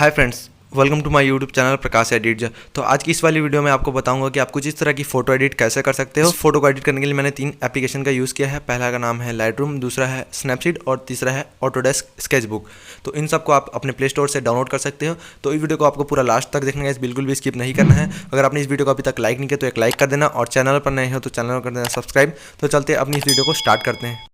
Hi friends, welcome to my YouTube channel Prakash edit. तो आज की इस वाली वीडियो में आपको बताऊंगा कि आप कुछ इस तरह की फ़ोटो एडिट कैसे कर सकते हो। इस फोटो को एडिट करने के लिए मैंने 3 एप्लीकेशन का यूज़ किया है। पहला का नाम है लाइटरूम, दूसरा है स्नैपसीड और तीसरा है ऑटोडेस्क स्केचबुक। तो इन सबको आप अपने प्ले स्टोर से डाउनलोड कर सकते हो। तो इस वीडियो को आपको पूरा लास्ट तक देखना है, बिल्कुल भी स्किप नहीं करना है। अगर आपने इस वीडियो को अभी तक लाइक नहीं किया तो एक लाइक कर देना, और चैनल पर नए हो तो चैनल को कर देना सब्सक्राइब। तो चलते अपनी इस वीडियो को स्टार्ट करते हैं।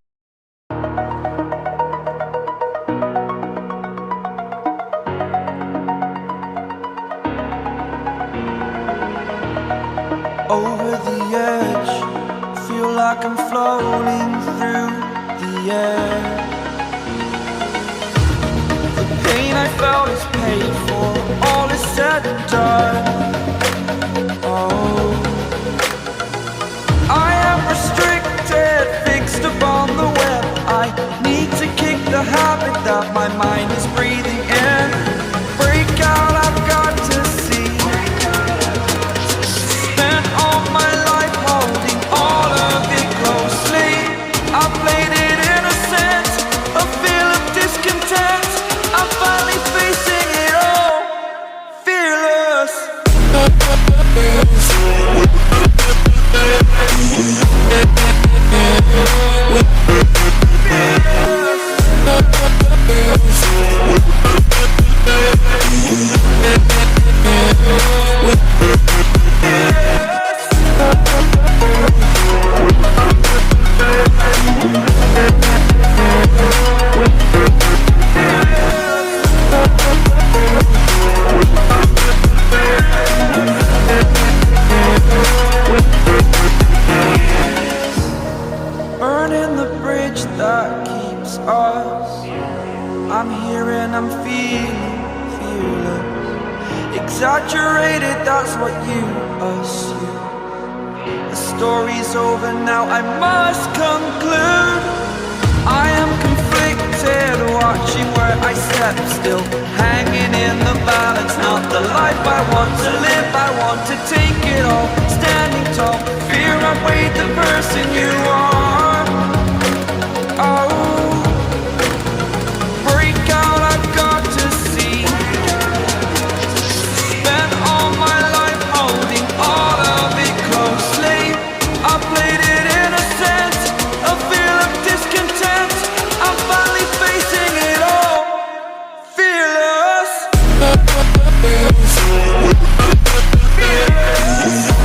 Over the edge, feel like I'm floating through the air. The pain I felt is paid for, all is said and done. Oh, I am restricted, fixed upon the web. I need to kick the habit that my mind is breathing in. Break out, I've got to see. I'm here and I'm feeling fearless. Exaggerated, that's what you assume. The story's over now, I must conclude. I am conflicted, watching where I step still, hanging in the balance. Not the life I want to live, I want to take it all. Standing tall, fear I weighed the person you are. Oh, fearless.